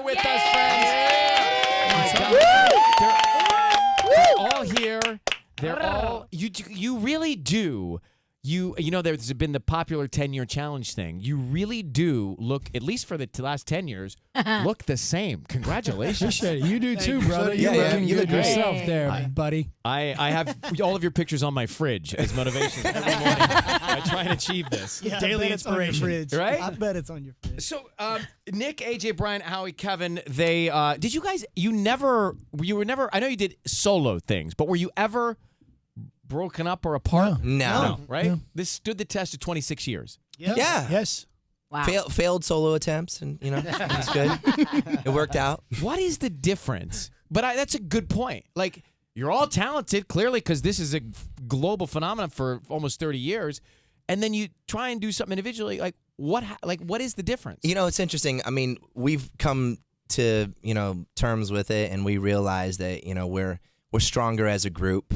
with us, friends. They're all here. They're all. You really do. You know, there's been the popular 10-year challenge thing. You really do look, at least for the last 10 years, look the same. Congratulations. Appreciate it. You do too, brother. You're looking good yourself there, buddy. I have all of your pictures on my fridge as motivation every morning. I try and achieve this. Yeah, Daily inspiration. Right? I bet it's on your fridge. So, Nick, AJ, Brian, Howie, Kevin, they did you guys? You were never. I know you did solo things, but were you ever broken up or apart? No. Right? No. This stood the test of 26 years. Yeah. Yes. Wow. Failed solo attempts, and it was good. It worked out. What is the difference? But that's a good point. Like, you're all talented, clearly, because this is a global phenomenon for almost 30 years, and then you try and do something individually. Like, what is the difference? It's interesting. I mean, we've come to terms with it, and we realize that we're stronger as a group.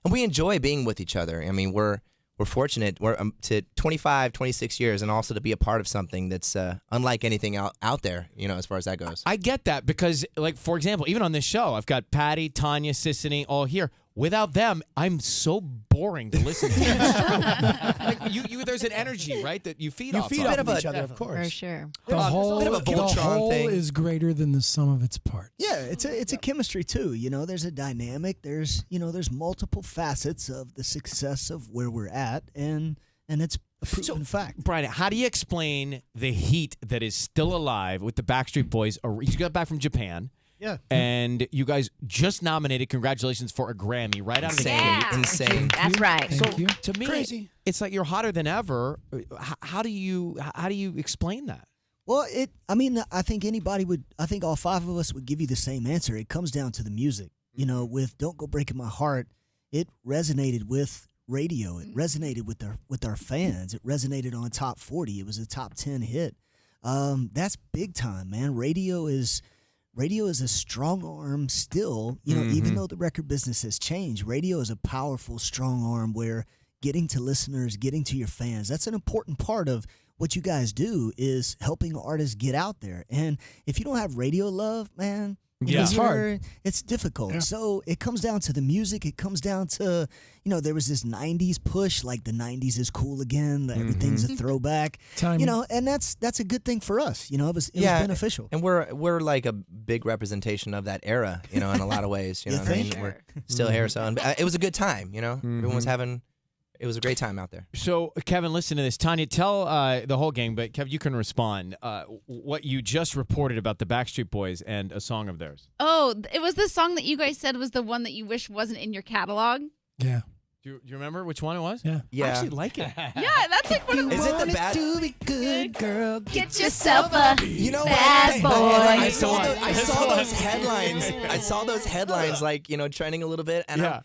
And we enjoy being with each other. I mean, we're fortunate. We're to 25, 26 years, and also to be a part of something that's unlike anything out there. As far as that goes. I get that because, like, for example, even on this show, I've got Patty, Tanya, Sissany all here. Without them, I'm so boring to listen to. Like, there's an energy, right, that you feed off. You feed off of each other, of course. For sure. The whole, bit of a the Voltron whole thing. is greater than the sum of its parts. Yeah, it's a chemistry too. There's a dynamic. There's multiple facets of the success of where we're at, and it's a proven fact. Brian, how do you explain the heat that is still alive with the Backstreet Boys? You got back from Japan. Yeah. And you guys just nominated. Congratulations for a Grammy right out of the gate. Yeah. Insane. That's right. So Thank you. to me, Crazy. it's like you're hotter than ever. How do you explain that? Well, I think anybody would. I think all five of us would give you the same answer. It comes down to the music. With "Don't Go Breaking My Heart," it resonated with radio. It resonated with our fans. It resonated on top 40. It was a top 10 hit. That's big time, man. Radio is a strong arm still. Even though the record business has changed, radio is a powerful, strong arm where getting to listeners, getting to your fans, that's an important part of what you guys do, is helping artists get out there. And if you don't have radio love, man, It's hard. It's difficult. Yeah. So it comes down to the music. It comes down to, there was this 90s push, like the 90s is cool again. That everything's a throwback. Time. And that's a good thing for us. It was beneficial. And we're like a big representation of that era, in a lot of ways. You know what I mean? We're still here, so it was a good time. Everyone was having. It was a great time out there. So, Kevin, listen to this. Tanya, tell the whole gang, but Kevin, you can respond. What you just reported about the Backstreet Boys and a song of theirs. Oh, it was the song that you guys said was the one that you wish wasn't in your catalog. Yeah. Do you remember which one it was? Yeah. I actually like it. Yeah, that's like one of the. Is it the bad? To be good, girl. Get yourself a bad boy. I saw those headlines. I saw those headlines, like trending a little bit, and Yeah.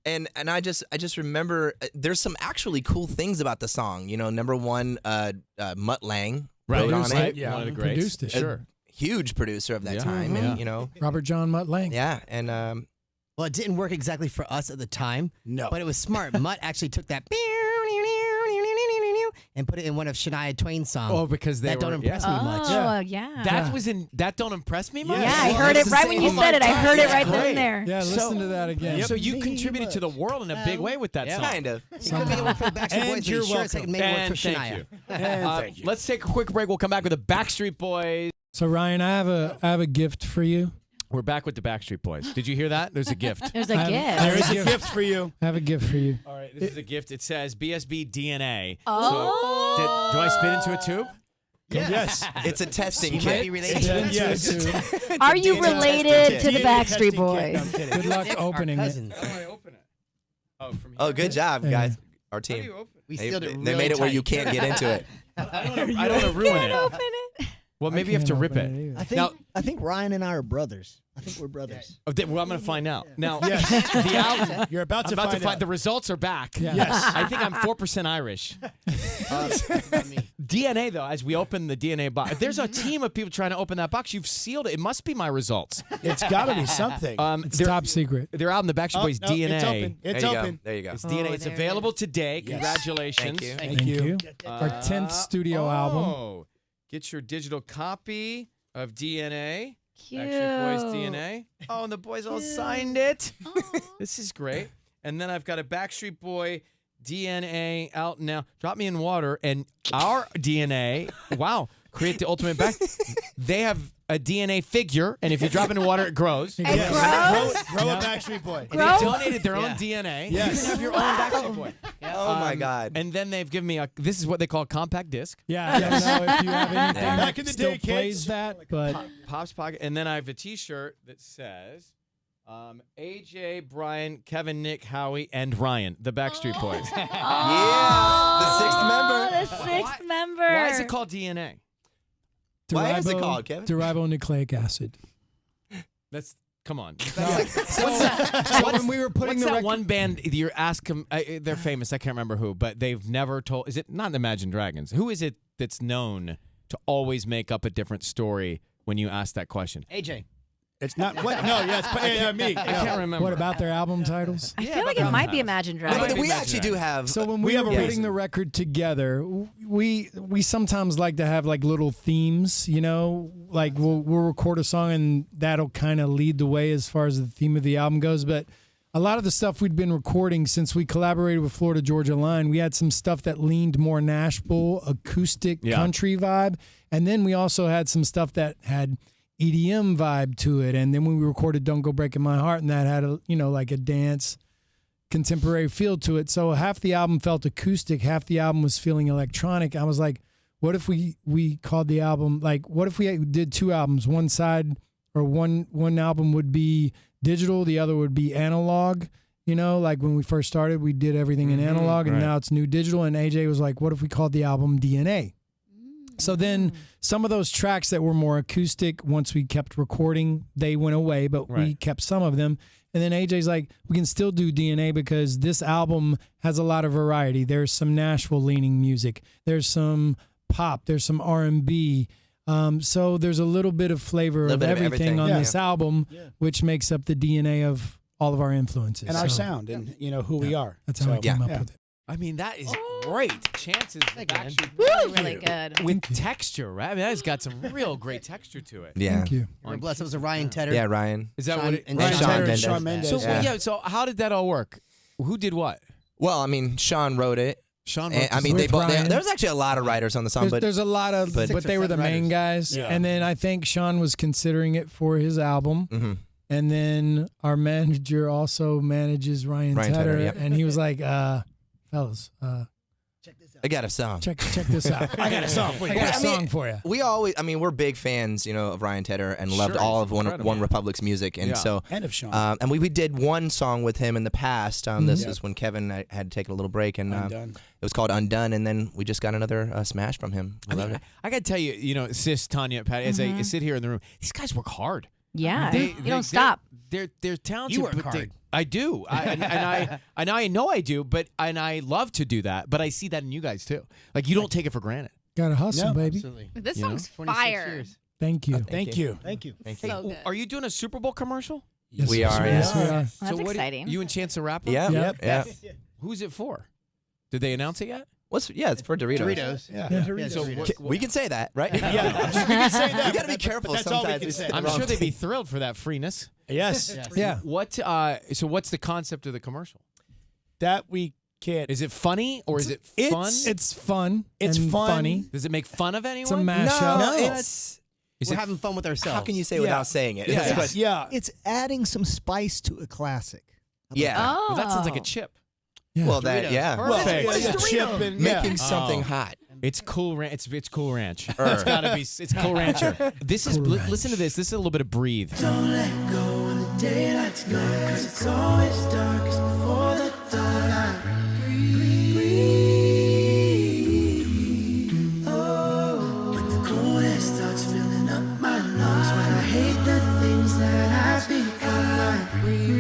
And I just remember there's some actually cool things about the song. Number one, Mutt Lange wrote on it. Yeah, One of the greats. produced it. Sure. Huge producer of that Yeah. time, Yeah. and Robert John Mutt Lange. yeah, and Well, it didn't work exactly for us at the time. No. But it was smart. Mutt actually took that and put it in one of Shania Twain's songs. Oh, because they that don't impress me much. Oh, yeah. That was in That Don't Impress Me much? Yeah, I Well, heard it's it the right same- when you oh my said it. I God, heard it yeah. right then Great. and there. Yeah, listen to that again. So you contributed to the world in a big way with that song. kind of. It could make it work for the Backstreet And Boys, you're but sure as heck welcome. it made it work And for thank Shania. you. Thank you. Let's take a quick break. We'll come back with the Backstreet Boys. So Ryan, I have a gift for you. We're back with the Backstreet Boys. Did you hear that? There's a gift. There's a I- gift. There is a gift for you. I have a gift for you. All right, this is a gift. It says BSB DNA. Oh. So, do I spit into a tube? Yes. It's a testing You might kit. be related to him. Yes. Are you DNA related testing to the kit. Backstreet Testing kit. No, I'm Boys? kidding. Good luck Our opening it. cousins. How do I open it? Oh, from here. Oh, good job, Yeah. guys. Our How do team. you open We They, sealed it they really made it where tight. you can't get into it. I don't want to ruin it. Open it. Well, maybe I you have to can't rip open it. either. I think Ryan and I are brothers. I think we're brothers. Oh, well, I'm going to find out. Now, Yes. the album. You're about I'm to about to find find out. the results are back. Yeah. Yes. I think I'm 4% Irish. DNA, though, as we open the DNA box, if there's a team of people trying to open that box, you've sealed it. It must be my results. It's got to be something. It's top secret. Their album, the Backstreet Boys no, DNA. It's open. It's there you open. go. There you go. It's DNA. It's there it available today. Yes. Congratulations. Thank you. Thank you. Our 10th studio album. Oh, get your digital copy. of DNA. Cute. Backstreet Boys DNA. Oh, and the boys all signed it. This is great. And then I've got a Backstreet Boy DNA out now. Drop Me in Water. And our DNA, wow, create the ultimate back. They have a DNA figure, and if you drop it in water, it grows. It grows? Grow a Backstreet Boy. And they donated their own DNA. Yes. You can have your own Backstreet Boy. Oh my God. And then they've given me this is what they call a compact disc. Yeah, I don't know if you have anything Back that in the still day, plays kids. that, but Pop's Pocket. And then I have a T-shirt that says AJ, Brian, Kevin, Nick, Howie, and Ryan, the Backstreet Boys. Yeah, the sixth member. The sixth member. Why is it called DNA? Why is it called, Kevin? Deribonucleic acid. Come on. So when we were putting What's the that record, one band? You ask them. They're famous. I can't remember who, but they've never told. Is it not Imagine Dragons? Who is it that's known to always make up a different story when you ask that question? AJ. It's not what? No, yeah, it's me. I can't remember. what about their album titles? I feel like it might be Imagine Dragons. We actually do have. So when We we have were a putting reason. the record together, we sometimes like to have like little themes, you know, like we'll record a song and that'll kind of lead the way as far as the theme of the album goes. But a lot of the stuff we'd been recording since we collaborated with Florida Georgia Line, we had some stuff that leaned more Nashville acoustic country vibe, and then we also had some stuff that had EDM vibe to it, and then when we recorded "Don't Go Breaking My Heart," and that had a like a dance contemporary feel to it. So half the album felt acoustic, half the album was feeling electronic. I was like, what if we called the album, like, what if we did two albums? One side or one album would be digital, the other would be analog. You know, like when we first started, we did everything in analog, and now it's new digital. And AJ was like, what if we called the album DNA? So then some of those tracks that were more acoustic, once we kept recording, they went away, but we kept some of them. And then AJ's like, we can still do DNA because this album has a lot of variety. There's some Nashville-leaning music. There's some pop. There's some R&B. So there's a little bit of flavor of everything on this album, which makes up the DNA of all of our influences. And our sound and, who we are. That's how I came up with it. I mean, that is great. Chances Backstreet Really good. with texture, right? I mean, that has got some real great texture to it. Yeah. Thank you. We're blessed. It was a Ryan Tedder. Yeah, Ryan. Is that Shawn- what it? and Ryan Shawn Shawn Mendes. Mendes. Shawn Mendes. So Yeah. so how did that all work? Who did what? Well, I mean, Sean wrote it. Sean. And, I mean, with Ryan. there's actually a lot of writers on the song, but There's a lot of, but- but they were the main guys. Yeah. And then I think Sean was considering it for his album. Mhm. And then our manager also manages Ryan Tedder. Tedder, yep. And he was like, fellas, I got a song. check this out. I got a song for you. I got a I mean, song for you. We always, I mean, we're big fans, of Ryan Tedder and loved Sure, all he's of incredible. One Republic's music, and Yeah. so. And of Sean. And we did one song with him in the past. This is when Kevin had taken a little break, and Undone. it was called Undone. And then we just got another smash from him. We loved it. I got to tell you, Sis, Tanya, Patty, as I sit here in the room, these guys work hard. Yeah. They you don't stop. They're talented. You work but hard. I do, and I know I do, and I love to do that. But I see that in you guys too. Like you don't take it for granted. Got to hustle, No, baby. Absolutely. This You know? song's 26 fire. years. Thank you. Thank you. Thank you. Thank you. So good. Are you doing a Super Bowl commercial? Yes, We yes, are, yes, yeah. we are. Well, that's what exciting. You and Chance the Rapper? Yeah. Yep. Yeah. Who's it for? Did they announce it yet? It's for Doritos. Doritos. Yeah. Yeah, So Doritos. We can say that, right? Yeah. You can say that. You got to be careful. That's all we sometimes can we say. say the I'm wrong sure they'd be thing. thrilled for that freeness. Yes. Yeah. What? So what's the concept of the commercial? That we can't. Is it funny or is it fun? It's fun. It's and fun. funny. Does it make fun of It's a anyone? mashup. No, it's. Is We're it having fun with ourselves. How can you say it without saying it? That's what- Yeah. It's adding some spice to a classic. How about Yeah. Oh. Well, that sounds like a chip. Yeah. Well, that Doritos. yeah. Well, Perfect. yeah, chip and Making yeah. something Oh. hot. It's Cool Ranch. It's Cool Ranch. It's gotta be. It's Cool Rancher. This is. Cool Ranch. Listen to this. This is a little bit of breathe. Don't let go when the daylight's gone, 'cause it's always darkest before the dawn. Breathe. Oh, when the cold air starts filling up my lungs, when I hate the things that I've become. Breathe.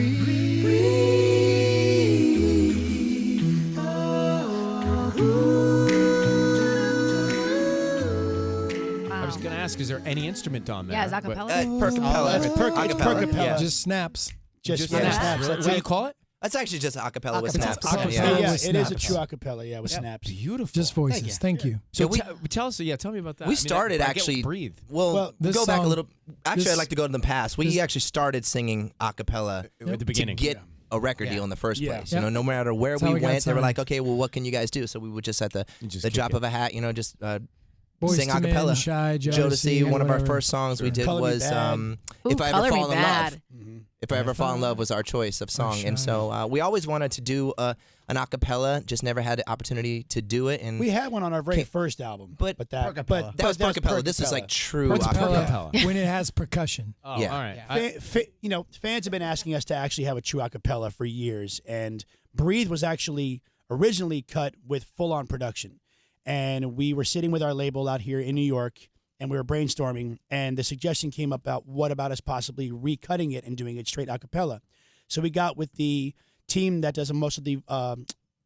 I was gonna ask, is there any instrument on there? Yeah, is a But- cappella? Per capella. It's per capella. Yeah. Just snaps. Just Yeah. snaps. What That's do you it. call it? That's actually just a cappella with Acapella. snaps. Acapella. Yeah, Yeah, it with is a snaps. true acapella. Yeah, with snaps. Beautiful. Just voices. Thank you. So Yeah, tell us. Yeah, tell me about that. We I mean, started I get actually. breathe. Well, this go back a song- little. Actually, this- I'd like to go to the past. We this- actually started singing a cappella At the beginning. to get a record deal in the first Yeah. place. Yep. You know, no matter where That's how we we got went, they were signed. like, "Okay, well, what can you guys do?" So we would just at the just the kick drop it. of a hat, you know, just Boys sing to a Men, cappella. Shy, Jodeci. One of our whatever. first songs we did Color Me was Bad. "If I Ever Color Me Fall in Bad. Love." If I Ever Fall in Love was our choice of song, and so we always wanted to do an a cappella, just never had the opportunity to do it. And We had one on our very first album, But- that Per cappella. that was per that's cappella. This is like true a Acapella, cappella. when it has percussion. Oh, Yeah. all right. You know, fans have been asking us to actually have a true acapella for years, and "Breathe" was actually originally cut with full-on production, and we were sitting with our label out here in New York, and we were brainstorming, and the suggestion came about, what about us possibly recutting it and doing it straight acapella? So we got with the team that does most of the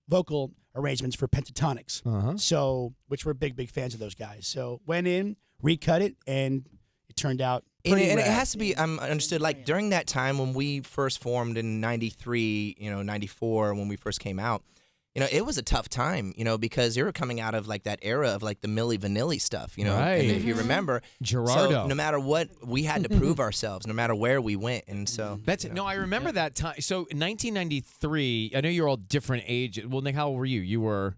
vocal arrangements for Pentatonics, so which we're big fans of those guys. So went in, recut it, and it turned out. And pretty it rad. has to be understood, like during that time when we first formed in 93, 94, when we first came out, it was a tough time, because you were coming out of like that era of like the Milli Vanilli stuff, Right. And if you remember, Gerardo. so no matter what, we had to prove ourselves, no matter where we went. And so That's no, I remember that time. So in 1993, I know you're all different age. Well, Nick, how old were you? You were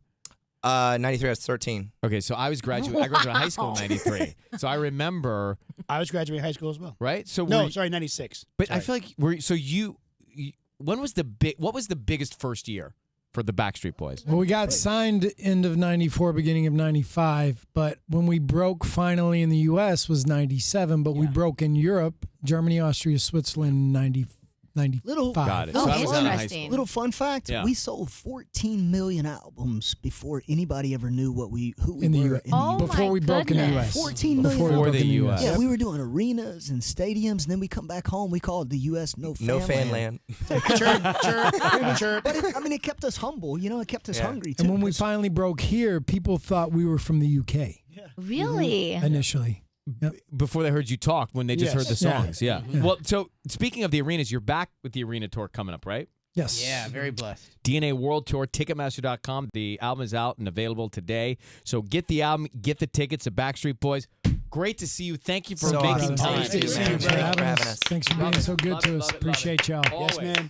93, I was 13. okay. So I graduated high school in '93. So I remember, I was graduating high school as well. right? So No, were- sorry, 96. but I Sorry. feel like when was what was the biggest first year for the Backstreet Boys? Well, we got signed end of 94, beginning of 95, but when we broke finally in the U.S. was 97, but we broke in Europe, Germany, Austria, Switzerland, 95. Got it. Little, So I was out of high interesting. school. little fun fact: Yeah. we sold 14 million albums before anybody ever knew who we In the were U.S. in the Oh, U.S. Before we broke in the goodness. U.S. 14 million Before we For broke the in the US. Yeah, we were doing arenas and stadiums, and then we come back home. We called the U.S. No Fan Land. Chirp. But it kept us humble. It kept us hungry too. And when we 'cause finally broke here, people thought we were from the UK Really? initially. Before they heard you talk, when they just Yes. heard the Yeah. songs, yeah. Well, so speaking of the arenas, you're back with the arena tour coming up, right? Yes. Yeah, very blessed. DNA World Tour, Ticketmaster.com. The album is out and available today. So get the album, get the tickets. The Backstreet Boys. Great to see you. Thank you for So making awesome. time. Thank you, Thanks man. for Thank you having for having us. us. Thanks for being so good Love to it, us. love it, love it. Appreciate y'all. Always. Yes, man.